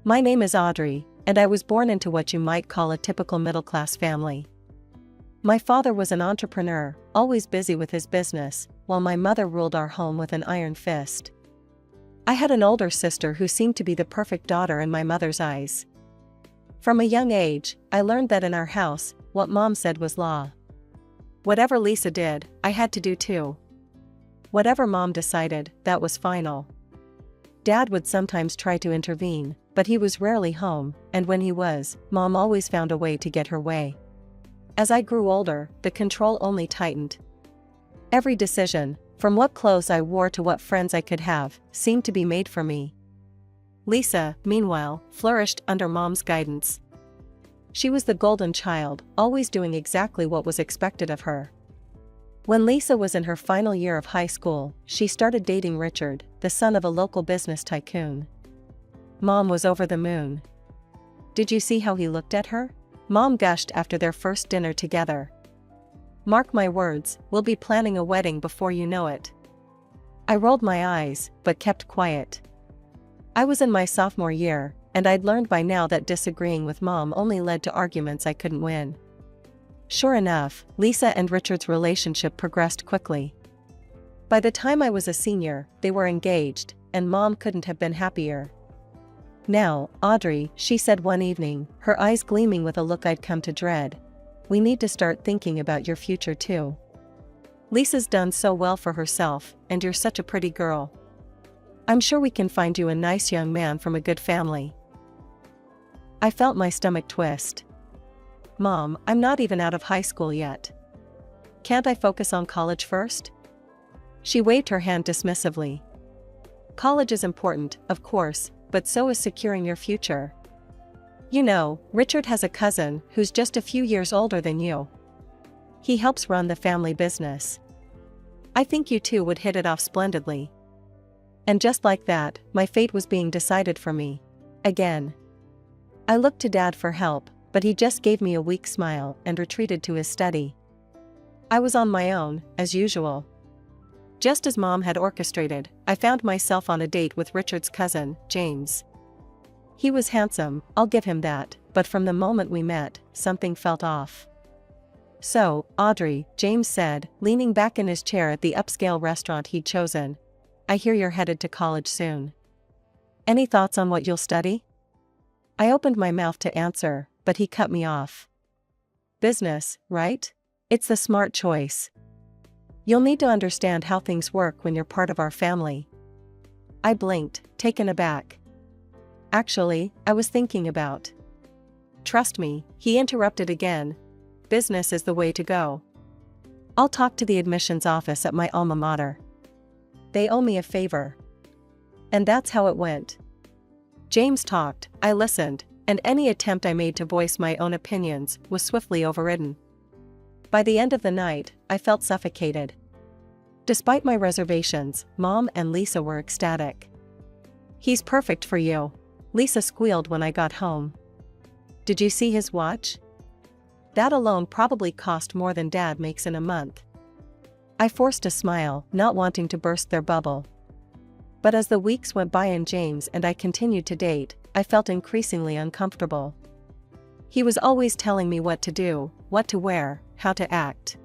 My name is Audrey, and I was born into what you might call a typical middle-class family. My father was an entrepreneur, always busy with his business, while my mother ruled our home with an iron fist. I had an older sister who seemed to be the perfect daughter in my mother's eyes. From a young age, I learned that in our house, what Mom said was law. Whatever Lisa did, I had to do too. Whatever Mom decided, that was final. Dad would sometimes try to intervene, but he was rarely home, and when he was, Mom always found a way to get her way. As I grew older, the control only tightened. Every decision, from what clothes I wore to what friends I could have, seemed to be made for me. Lisa, meanwhile, flourished under Mom's guidance. She was the golden child, always doing exactly what was expected of her. When Lisa was in her final year of high school, she started dating Richard, the son of a local business tycoon. Mom was over the moon. Did you see how he looked at her? Mom gushed after their first dinner together. Mark my words, we'll be planning a wedding before you know it. I rolled my eyes, but kept quiet. I was in my sophomore year, and I'd learned by now that disagreeing with Mom only led to arguments I couldn't win. Sure enough, Lisa and Richard's relationship progressed quickly. By the time I was a senior, they were engaged, and Mom couldn't have been happier. Now, Audrey, she said one evening, her eyes gleaming with a look I'd come to dread, we need to start thinking about your future too. Lisa's done so well for herself, and you're such a pretty girl. I'm sure we can find you a nice young man from a good family. I felt my stomach twist. Mom, I'm not even out of high school yet. Can't I focus on college first? She waved her hand dismissively. College is important, of course, but so is securing your future. You know, Richard has a cousin who's just a few years older than you. He helps run the family business. I think you two would hit it off splendidly. And just like that, my fate was being decided for me. Again. I looked to Dad for help, but he just gave me a weak smile and retreated to his study. I was on my own, as usual. Just as Mom had orchestrated, I found myself on a date with Richard's cousin, James. He was handsome, I'll give him that, but from the moment we met, something felt off. So, Audrey, James said, leaning back in his chair at the upscale restaurant he'd chosen, I hear you're headed to college soon. Any thoughts on what you'll study? I opened my mouth to answer, but he cut me off. Business, right? It's the smart choice. You'll need to understand how things work when you're part of our family. I blinked, taken aback. Actually, I was thinking about. Trust me, he interrupted again. Business is the way to go. I'll talk to the admissions office at my alma mater. They owe me a favor. And that's how it went. James talked, I listened, and any attempt I made to voice my own opinions was swiftly overridden. By the end of the night, I felt suffocated. Despite my reservations, Mom and Lisa were ecstatic. He's perfect for you, Lisa squealed when I got home. Did you see his watch? That alone probably cost more than Dad makes in a month. I forced a smile, not wanting to burst their bubble. But as the weeks went by and James and I continued to date, I felt increasingly uncomfortable. He was always telling me what to do, what to wear, how to act.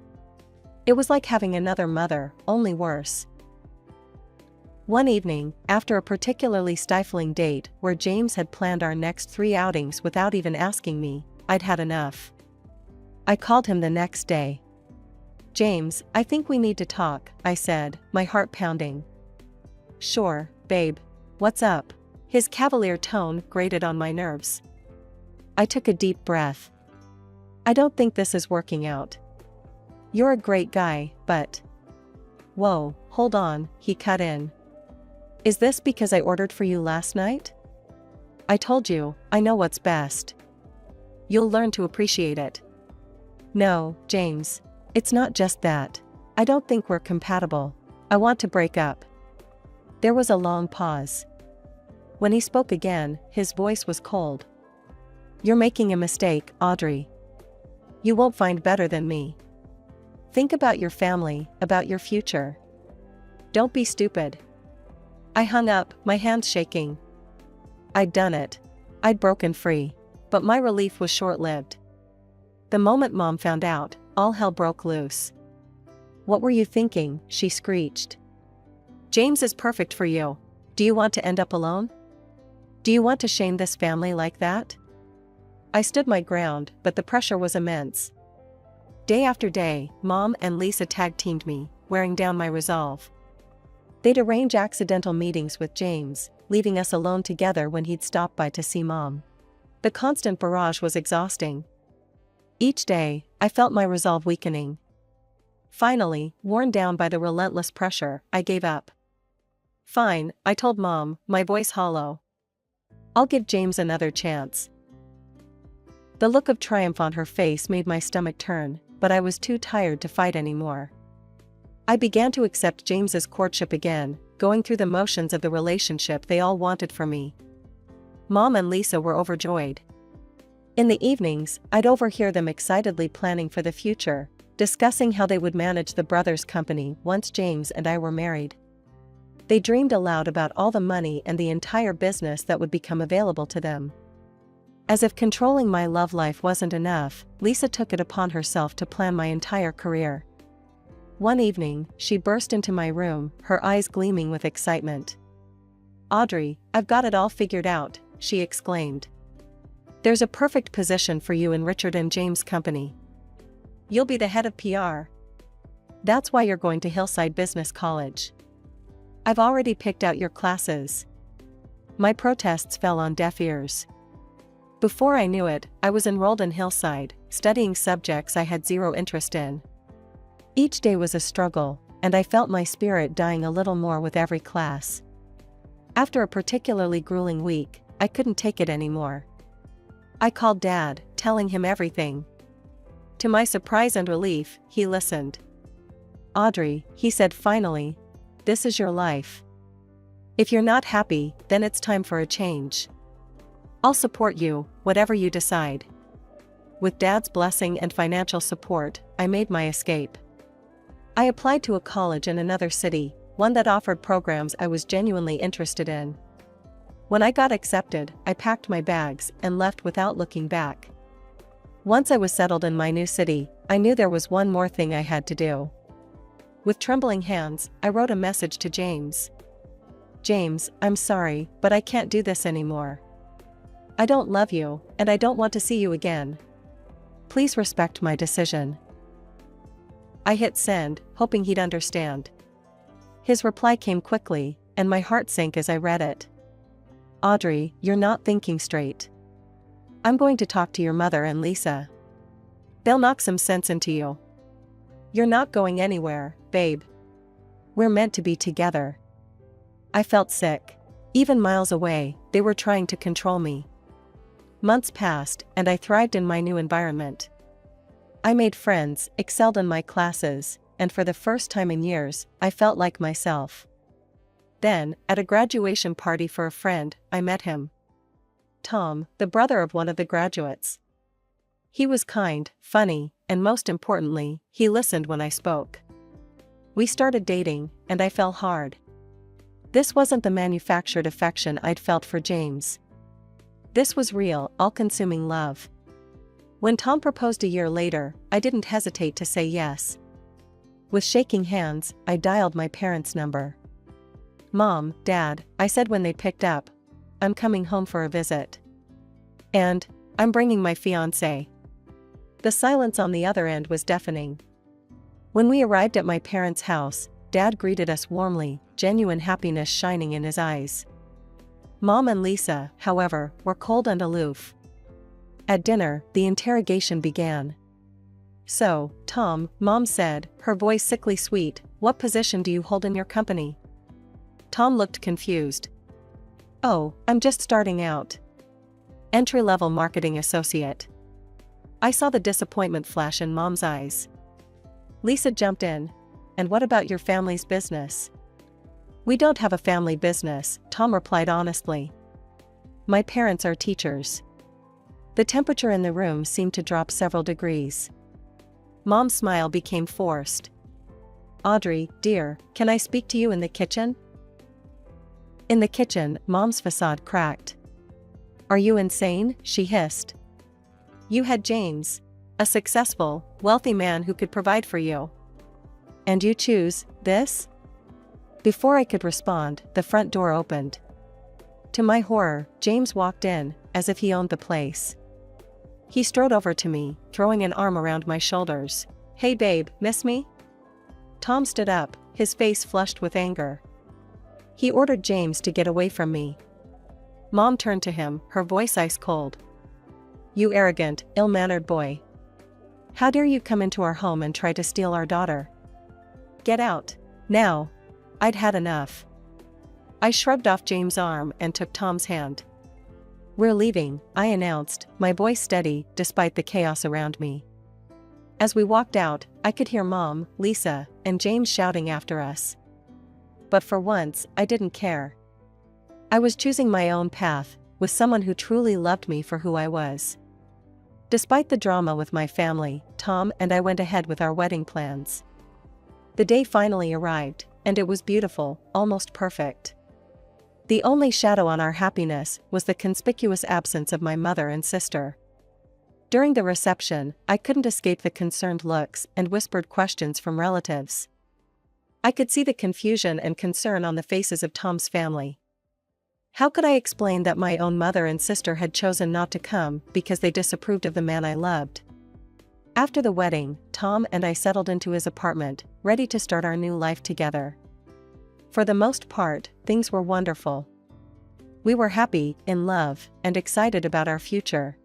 It was like having another mother, only worse. One evening, after a particularly stifling date where James had planned our next 3 outings without even asking me, I'd had enough. I called him the next day. James, I think we need to talk, I said, my heart pounding. Sure, babe. What's up? His cavalier tone grated on my nerves. I took a deep breath. I don't think this is working out. You're a great guy, but... Whoa, hold on, he cut in. Is this because I ordered for you last night? I told you, I know what's best. You'll learn to appreciate it. No, James. It's not just that. I don't think we're compatible. I want to break up. There was a long pause. When he spoke again, his voice was cold. You're making a mistake, Audrey. You won't find better than me. Think about your family, about your future. Don't be stupid. I hung up, my hands shaking. I'd done it. I'd broken free. But my relief was short-lived. The moment Mom found out, all hell broke loose. "What were you thinking?" she screeched. "James is perfect for you. Do you want to end up alone? Do you want to shame this family like that?" I stood my ground, but the pressure was immense. Day after day, Mom and Lisa tag-teamed me, wearing down my resolve. They'd arrange accidental meetings with James, leaving us alone together when he'd stop by to see Mom. The constant barrage was exhausting. Each day, I felt my resolve weakening. Finally, worn down by the relentless pressure, I gave up. "Fine," I told Mom, my voice hollow. "I'll give James another chance." The look of triumph on her face made my stomach turn, but I was too tired to fight anymore. I began to accept James's courtship again, going through the motions of the relationship they all wanted from me. Mom and Lisa were overjoyed. In the evenings, I'd overhear them excitedly planning for the future, discussing how they would manage the brothers' company once James and I were married. They dreamed aloud about all the money and the entire business that would become available to them. As if controlling my love life wasn't enough, Lisa took it upon herself to plan my entire career. One evening, she burst into my room, her eyes gleaming with excitement. "Audrey, I've got it all figured out," she exclaimed. "There's a perfect position for you in Richard and James' company. You'll be the head of PR. That's why you're going to Hillside Business College. I've already picked out your classes." My protests fell on deaf ears. Before I knew it, I was enrolled in Hillside, studying subjects I had zero interest in. Each day was a struggle, and I felt my spirit dying a little more with every class. After a particularly grueling week, I couldn't take it anymore. I called Dad, telling him everything. To my surprise and relief, he listened. "Audrey," he said finally, "this is your life. If you're not happy, then it's time for a change. I'll support you, whatever you decide." With Dad's blessing and financial support, I made my escape. I applied to a college in another city, one that offered programs I was genuinely interested in. When I got accepted, I packed my bags and left without looking back. Once I was settled in my new city, I knew there was one more thing I had to do. With trembling hands, I wrote a message to James. "James, I'm sorry, but I can't do this anymore. I don't love you, and I don't want to see you again. Please respect my decision." I hit send, hoping he'd understand. His reply came quickly, and my heart sank as I read it. "Audrey, you're not thinking straight. I'm going to talk to your mother and Lisa. They'll knock some sense into you. You're not going anywhere, babe. We're meant to be together." I felt sick. Even miles away, they were trying to control me. Months passed, and I thrived in my new environment. I made friends, excelled in my classes, and for the first time in years, I felt like myself. Then, at a graduation party for a friend, I met him. Tom, the brother of one of the graduates. He was kind, funny, and most importantly, he listened when I spoke. We started dating, and I fell hard. This wasn't the manufactured affection I'd felt for James. This was real, all-consuming love. When Tom proposed a year later, I didn't hesitate to say yes. With shaking hands, I dialed my parents' number. "Mom, Dad," I said when they picked up, "I'm coming home for a visit. And, I'm bringing my fiancé." The silence on the other end was deafening. When we arrived at my parents' house, Dad greeted us warmly, genuine happiness shining in his eyes. Mom and Lisa, however, were cold and aloof. At dinner, the interrogation began. "So, Tom," Mom said, her voice sickly sweet, "what position do you hold in your company?" Tom looked confused. "Oh, I'm just starting out. Entry-level marketing associate." I saw the disappointment flash in Mom's eyes. Lisa jumped in. "And what about your family's business?" "We don't have a family business," Tom replied honestly. "My parents are teachers." The temperature in the room seemed to drop several degrees. Mom's smile became forced. "Audrey, dear, can I speak to you in the kitchen?" In the kitchen, Mom's facade cracked. Are you insane? She hissed. You had James. A successful, wealthy man who could provide for you. And you choose this? Before I could respond, the front door opened. To my horror, James walked in, as if he owned the place. He strode over to me, throwing an arm around my shoulders. Hey babe, miss me? Tom stood up, his face flushed with anger. He ordered James to get away from me. Mom turned to him, her voice ice cold. You arrogant, ill-mannered boy. How dare you come into our home and try to steal our daughter? Get out. Now. I'd had enough. I shrugged off James' arm and took Tom's hand. We're leaving, I announced, my voice steady despite the chaos around me. As we walked out, I could hear Mom, Lisa, and James shouting after us. But for once, I didn't care. I was choosing my own path, with someone who truly loved me for who I was. Despite the drama with my family, Tom and I went ahead with our wedding plans. The day finally arrived, and it was beautiful, almost perfect. The only shadow on our happiness was the conspicuous absence of my mother and sister. During the reception, I couldn't escape the concerned looks and whispered questions from relatives. I could see the confusion and concern on the faces of Tom's family. How could I explain that my own mother and sister had chosen not to come because they disapproved of the man I loved? After the wedding, Tom and I settled into his apartment, ready to start our new life together. For the most part, things were wonderful. We were happy, in love, and excited about our future.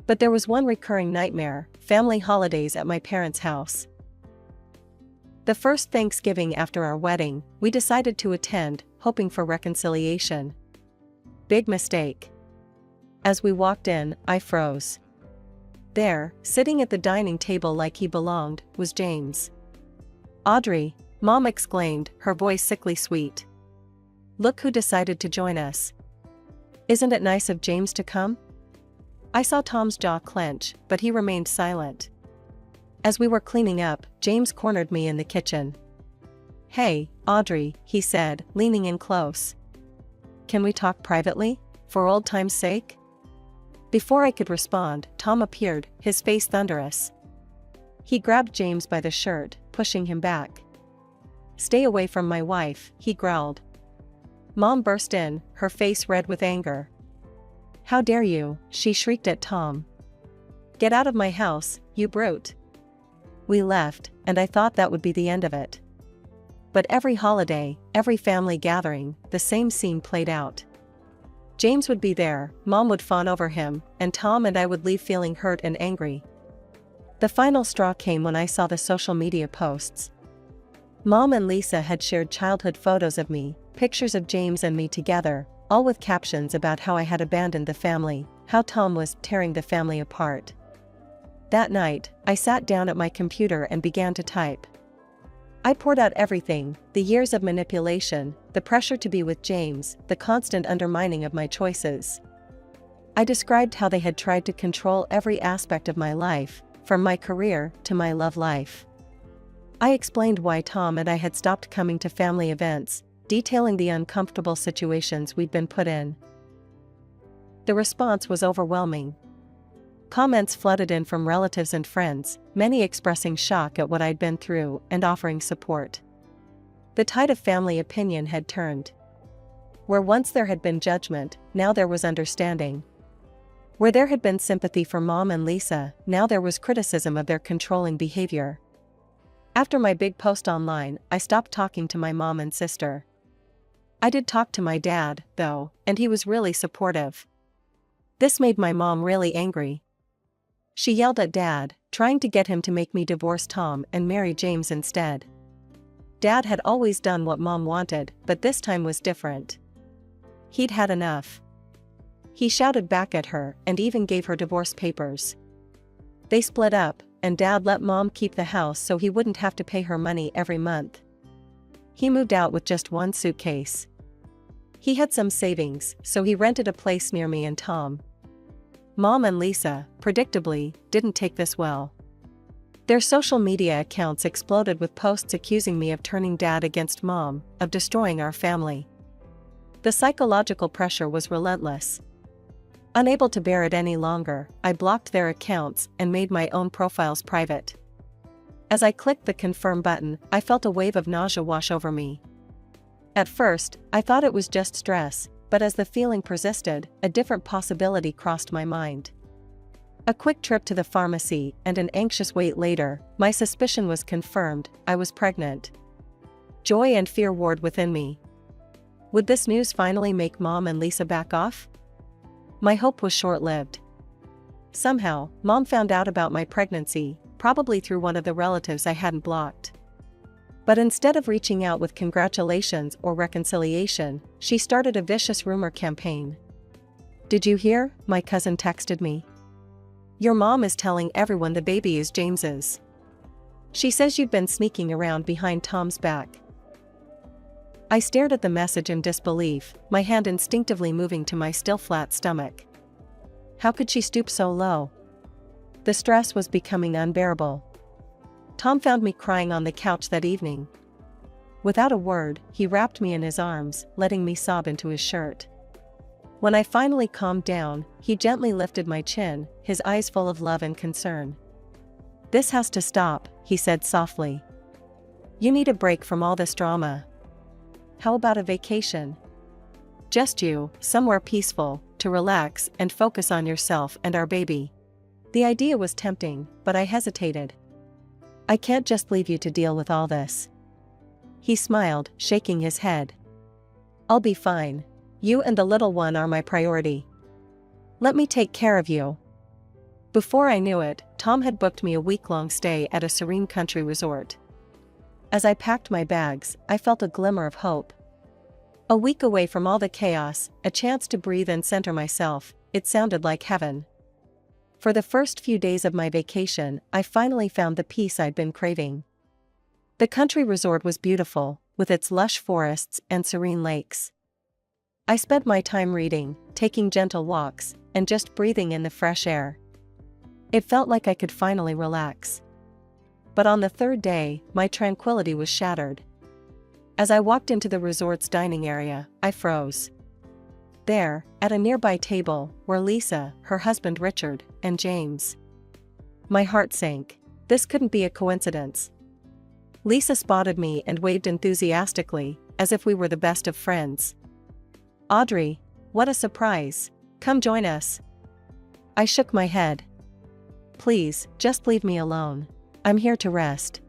But there was one recurring nightmare: family holidays at my parents' house. The first Thanksgiving after our wedding, we decided to attend, hoping for reconciliation. Big mistake. As we walked in, I froze. There, sitting at the dining table like he belonged, was James. Audrey, Mom exclaimed, her voice sickly sweet. Look who decided to join us. Isn't it nice of James to come? I saw Tom's jaw clench, but he remained silent. As we were cleaning up, James cornered me in the kitchen. Hey, Audrey, he said, leaning in close. Can we talk privately, for old time's sake? Before I could respond, Tom appeared, his face thunderous. He grabbed James by the shirt, pushing him back. Stay away from my wife, he growled. Mom burst in, her face red with anger. How dare you, she shrieked at Tom. Get out of my house, you brute. We left, and I thought that would be the end of it. But every holiday, every family gathering, the same scene played out. James would be there, Mom would fawn over him, and Tom and I would leave feeling hurt and angry. The final straw came when I saw the social media posts. Mom and Lisa had shared childhood photos of me, pictures of James and me together, all with captions about how I had abandoned the family, how Tom was tearing the family apart. That night, I sat down at my computer and began to type. I poured out everything: the years of manipulation, the pressure to be with James, the constant undermining of my choices. I described how they had tried to control every aspect of my life, from my career to my love life. I explained why Tom and I had stopped coming to family events, detailing the uncomfortable situations we'd been put in. The response was overwhelming. Comments flooded in from relatives and friends, many expressing shock at what I'd been through and offering support. The tide of family opinion had turned. Where once there had been judgment, now there was understanding. Where there had been sympathy for Mom and Lisa, now there was criticism of their controlling behavior. After my big post online, I stopped talking to my mom and sister. I did talk to my dad, though, and he was really supportive. This made my mom really angry. She yelled at Dad, trying to get him to make me divorce Tom and marry James instead. Dad had always done what Mom wanted, but this time was different. He'd had enough. He shouted back at her and even gave her divorce papers. They split up, and Dad let Mom keep the house so he wouldn't have to pay her money every month. He moved out with just one suitcase. He had some savings, so he rented a place near me and Tom. Mom and Lisa, predictably, didn't take this well. Their social media accounts exploded with posts accusing me of turning Dad against Mom, of destroying our family. The psychological pressure was relentless. Unable to bear it any longer, I blocked their accounts and made my own profiles private. As I clicked the confirm button, I felt a wave of nausea wash over me. At first, I thought it was just stress, but as the feeling persisted, a different possibility crossed my mind. A quick trip to the pharmacy and an anxious wait later, my suspicion was confirmed: I was pregnant. Joy and fear warred within me. Would this news finally make Mom and Lisa back off? My hope was short-lived. Somehow, Mom found out about my pregnancy, probably through one of the relatives I hadn't blocked. But instead of reaching out with congratulations or reconciliation, she started a vicious rumor campaign. "Did you hear?" my cousin texted me. "Your mom is telling everyone the baby is James's. She says you've been sneaking around behind Tom's back." I stared at the message in disbelief, my hand instinctively moving to my still flat stomach. How could she stoop so low? The stress was becoming unbearable. Tom found me crying on the couch that evening. Without a word, he wrapped me in his arms, letting me sob into his shirt. When I finally calmed down, he gently lifted my chin, his eyes full of love and concern. "This has to stop," he said softly. "You need a break from all this drama. How about a vacation? Just you, somewhere peaceful, to relax and focus on yourself and our baby." The idea was tempting, but I hesitated. "I can't just leave you to deal with all this." He smiled, shaking his head. "I'll be fine. You and the little one are my priority. Let me take care of you." Before I knew it, Tom had booked me a week-long stay at a serene country resort. As I packed my bags, I felt a glimmer of hope. A week away from all the chaos, a chance to breathe and center myself, it sounded like heaven. For the first few days of my vacation, I finally found the peace I'd been craving. The country resort was beautiful, with its lush forests and serene lakes. I spent my time reading, taking gentle walks, and just breathing in the fresh air. It felt like I could finally relax. But on the third day, my tranquility was shattered. As I walked into the resort's dining area, I froze. There, at a nearby table, were Lisa, her husband Richard, and James. My heart sank. This couldn't be a coincidence. Lisa spotted me and waved enthusiastically, as if we were the best of friends. "Audrey, what a surprise. Come join us." I shook my head. "Please, just leave me alone. I'm here to rest."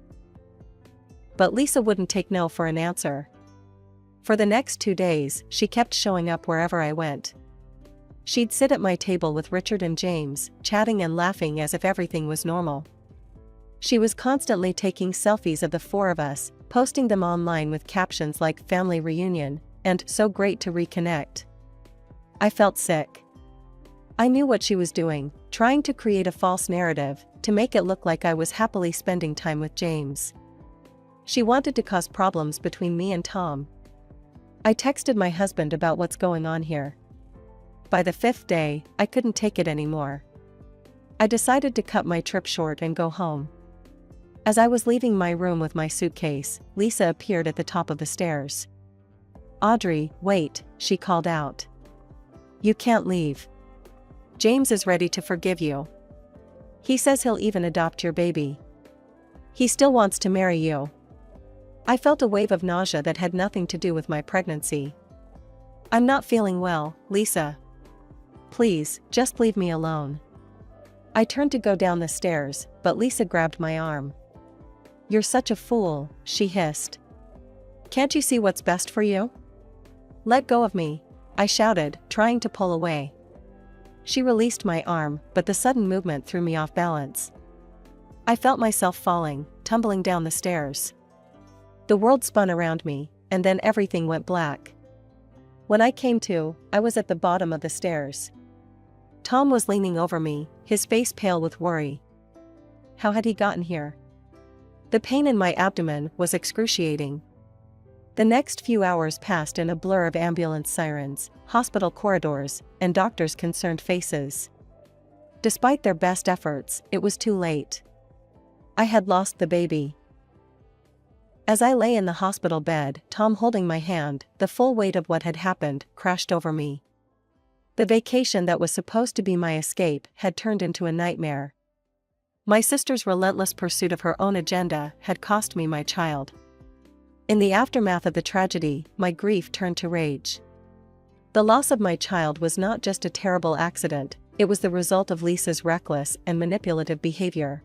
But Lisa wouldn't take no for an answer. For the next 2 days, she kept showing up wherever I went. She'd sit at my table with Richard and James, chatting and laughing as if everything was normal. She was constantly taking selfies of the four of us, posting them online with captions like "family reunion" and "so great to reconnect." I felt sick. I knew what she was doing, trying to create a false narrative, to make it look like I was happily spending time with James. She wanted to cause problems between me and Tom. I texted my husband about what's going on here. By the 5th day, I couldn't take it anymore. I decided to cut my trip short and go home. As I was leaving my room with my suitcase, Lisa appeared at the top of the stairs. "Audrey, wait," she called out. "You can't leave. James is ready to forgive you. He says he'll even adopt your baby. He still wants to marry you." I felt a wave of nausea that had nothing to do with my pregnancy. "I'm not feeling well, Lisa. Please, just leave me alone." I turned to go down the stairs, but Lisa grabbed my arm. "You're such a fool," she hissed. "Can't you see what's best for you?" "Let go of me," I shouted, trying to pull away. She released my arm, but the sudden movement threw me off balance. I felt myself falling, tumbling down the stairs. The world spun around me, and then everything went black. When I came to, I was at the bottom of the stairs. Tom was leaning over me, his face pale with worry. How had he gotten here? The pain in my abdomen was excruciating. The next few hours passed in a blur of ambulance sirens, hospital corridors, and doctors' concerned faces. Despite their best efforts, it was too late. I had lost the baby. As I lay in the hospital bed, Tom holding my hand, the full weight of what had happened crashed over me. The vacation that was supposed to be my escape had turned into a nightmare. My sister's relentless pursuit of her own agenda had cost me my child. In the aftermath of the tragedy, my grief turned to rage. The loss of my child was not just a terrible accident, it was the result of Lisa's reckless and manipulative behavior.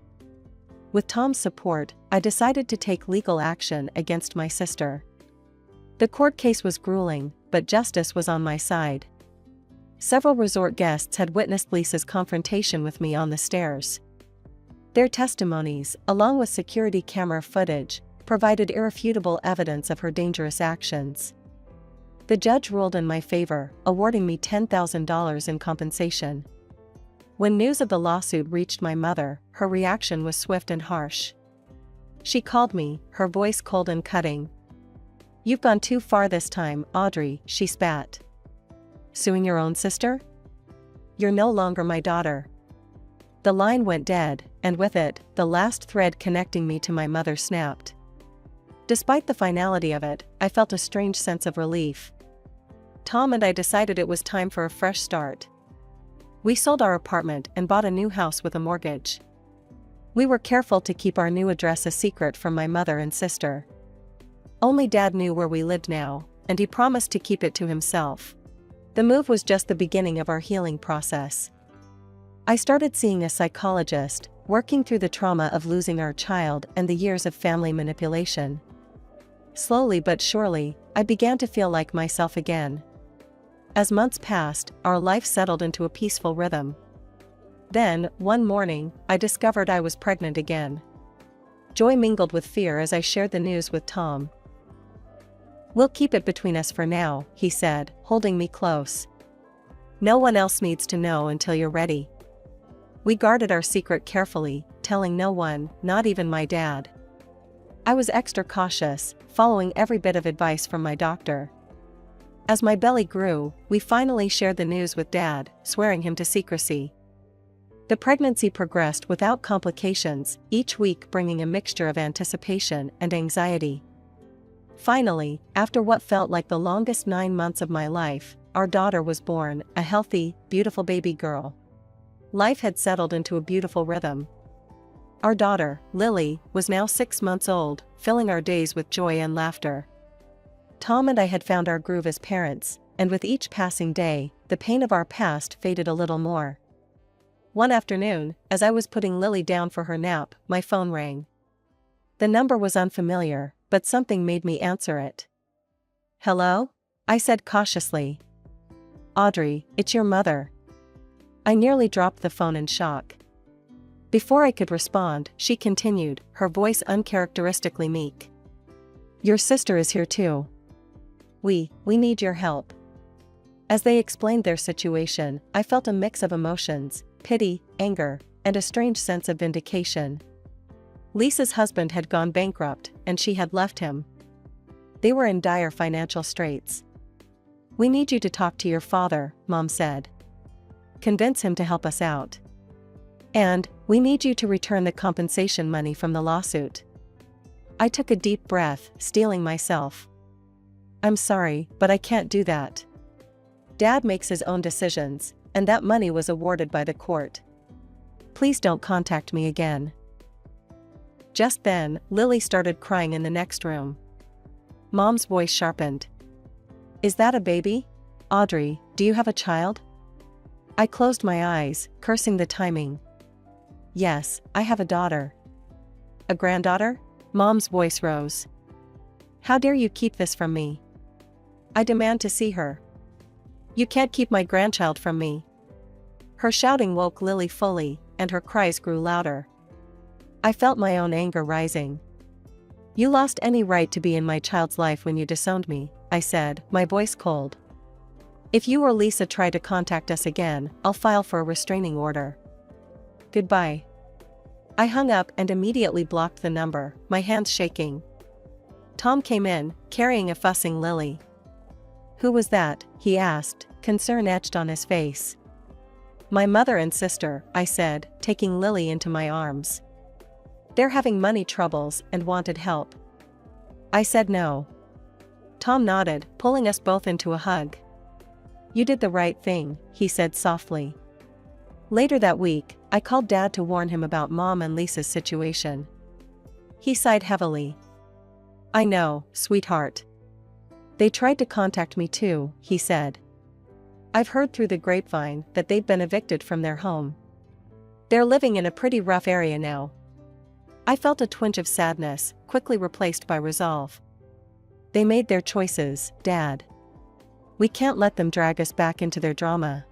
With Tom's support, I decided to take legal action against my sister. The court case was grueling, but justice was on my side. Several resort guests had witnessed Lisa's confrontation with me on the stairs. Their testimonies, along with security camera footage, provided irrefutable evidence of her dangerous actions. The judge ruled in my favor, awarding me $10,000 in compensation. When news of the lawsuit reached my mother, her reaction was swift and harsh. She called me, her voice cold and cutting. "You've gone too far this time, Audrey," she spat. "Suing your own sister? You're no longer my daughter." The line went dead, and with it, the last thread connecting me to my mother snapped. Despite the finality of it, I felt a strange sense of relief. Tom and I decided it was time for a fresh start. We sold our apartment and bought a new house with a mortgage. We were careful to keep our new address a secret from my mother and sister. Only Dad knew where we lived now, and he promised to keep it to himself. The move was just the beginning of our healing process. I started seeing a psychologist, working through the trauma of losing our child and the years of family manipulation. Slowly but surely, I began to feel like myself again. As months passed, our life settled into a peaceful rhythm. Then, one morning, I discovered I was pregnant again. Joy mingled with fear as I shared the news with Tom. "We'll keep it between us for now," he said, holding me close. "No one else needs to know until you're ready." We guarded our secret carefully, telling no one, not even my dad. I was extra cautious, following every bit of advice from my doctor. As my belly grew, we finally shared the news with Dad, swearing him to secrecy. The pregnancy progressed without complications, each week bringing a mixture of anticipation and anxiety. Finally, after what felt like the longest 9 months of my life, our daughter was born, a healthy, beautiful baby girl. Life had settled into a beautiful rhythm. Our daughter, Lily, was now 6 months old, filling our days with joy and laughter. Tom and I had found our groove as parents, and with each passing day, the pain of our past faded a little more. One afternoon, as I was putting Lily down for her nap, my phone rang. The number was unfamiliar, but something made me answer it. "Hello?" I said cautiously. "Audrey, it's your mother." I nearly dropped the phone in shock. Before I could respond, she continued, her voice uncharacteristically meek. "Your sister is here too. We need your help." As they explained their situation, I felt a mix of emotions, pity, anger, and a strange sense of vindication. Lisa's husband had gone bankrupt, and she had left him. They were in dire financial straits. "We need you to talk to your father," Mom said. "Convince him to help us out. And, we need you to return the compensation money from the lawsuit." I took a deep breath, steeling myself. "I'm sorry, but I can't do that. Dad makes his own decisions, and that money was awarded by the court. Please don't contact me again." Just then, Lily started crying in the next room. Mom's voice sharpened. "Is that a baby? Audrey, do you have a child?" I closed my eyes, cursing the timing. "Yes, I have a daughter." "A granddaughter?" Mom's voice rose. "How dare you keep this from me? I demand to see her." "You can't keep my grandchild from me." Her shouting woke Lily fully, and her cries grew louder. I felt my own anger rising. "You lost any right to be in my child's life when you disowned me," I said, my voice cold. "If you or Lisa try to contact us again, I'll file for a restraining order. Goodbye." I hung up and immediately blocked the number, my hands shaking. Tom came in, carrying a fussing Lily. "Who was that?" he asked, concern etched on his face. "My mother and sister," I said, taking Lily into my arms. "They're having money troubles and wanted help." I said no. Tom nodded, pulling us both into a hug. You did the right thing, he said softly. Later that week, I called Dad to warn him about Mom and Lisa's situation. He sighed heavily. I know, sweetheart. They tried to contact me too, he said. I've heard through the grapevine that they've been evicted from their home. They're living in a pretty rough area now. I felt a twinge of sadness, quickly replaced by resolve. They made their choices, Dad. We can't let them drag us back into their drama.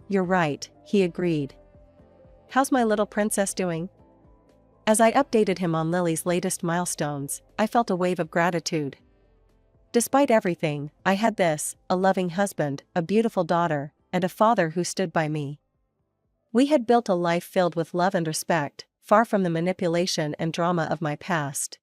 You're right, he agreed. How's my little princess doing? As I updated him on Lily's latest milestones, I felt a wave of gratitude. Despite everything, I had this, a loving husband, a beautiful daughter, and a father who stood by me. We had built a life filled with love and respect, far from the manipulation and drama of my past.